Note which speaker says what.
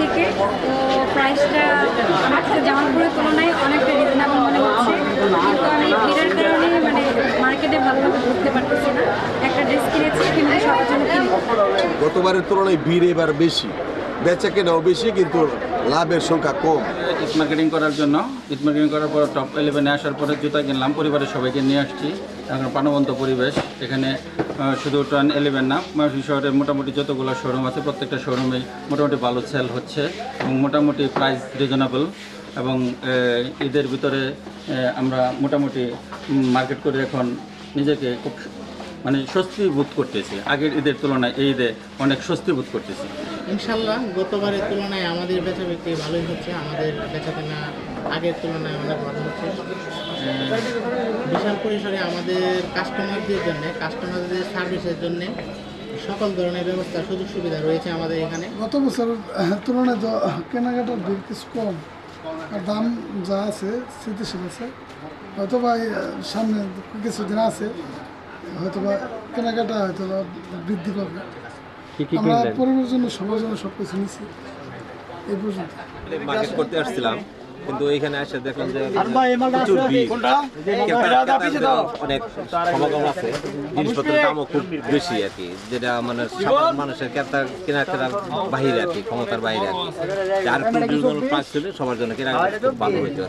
Speaker 1: থেকে। তো প্রাইসটা আমার কাছে জামালপুরের তুলনায় অনেকটা রিজনেবল মনে হচ্ছে, কিন্তু আমি ভিড়ের কারণে মানে মার্কেটে ভালোভাবে ঘুরতে পারতেছি না। একটা ড্রেস কিনেছি, কিন্তু সবার জন্য কিনবো।
Speaker 2: গতবারের তুলনায় ভিড় এবার বেশি, বেচা কেনাও বেশি, কিন্তু লাভের সংখ্যা কম।
Speaker 3: ঈদ মার্কেটিং করার জন্য, ঈদ মার্কেটিং করার পর টপ 11-এ আসার পরে জুতা কিনলাম, পরিবারের সবাইকে নিয়ে আসছি। এখন প্রাণবন্ত পরিবেশ এখানে, শুধু টপ 11 না, ময়মনসিংহ শহরের মোটামুটি যতগুলো শোরুম আছে প্রত্যেকটা শোরুমেই মোটামুটি ভালো সেল হচ্ছে এবং মোটামুটি প্রাইস রিজনেবল। এবং ঈদের ভিতরে আমরা মোটামুটি মার্কেট করে এখন নিজেকে খুব মানে স্বস্তি বোধ করতেছি। আগের ঈদের তুলনায় এই ঈদে অনেক স্বস্তি বোধ করতেছি।
Speaker 4: ইনশাল্লাহ গতবারের তুলনায় আমাদের বেচা বিক্রি ভালোই হচ্ছে, আমাদের বেচা কেনা আগের তুলনায় অনেক ভালো হচ্ছে। বিশাল পরিসরে আমাদের কাস্টমারদের সার্ভিসের জন্য সকল ধরনের ব্যবস্থা সুযোগ সুবিধা রয়েছে আমাদের এখানে।
Speaker 5: গত বছর তুলনায় তো কেনাকাটার ভিড় কিছু কম, আর দাম যা আছে স্থিতিশীল আছে। হয়তো বা সামনে কিছুদিন আছে, হয়তো বা কেনাকাটা হয়তো বা বৃদ্ধি পাবে। আমরা পরিবারের জন্য সবার জন্য সব কিছু নিচ্ছি এই পর্যন্ত।
Speaker 6: মার্কেট করতে আসছিলাম, কিন্তু এখানে এসে দেখলাম যে প্রচুর ভিড়, ক্রেতাদের অনেক সমাগম আছে, জিনিসপত্রের দামও খুব বেশি আর কি, যেটা মানে সাধারণ মানুষের কেনাকাটার বাহিরে আর কি, ক্ষমতার বাইরে আর কি। আর একটু রিজনেবল প্রাইস ছিল সবার জন্য কেনাকাটা খুব ভালো হইতো।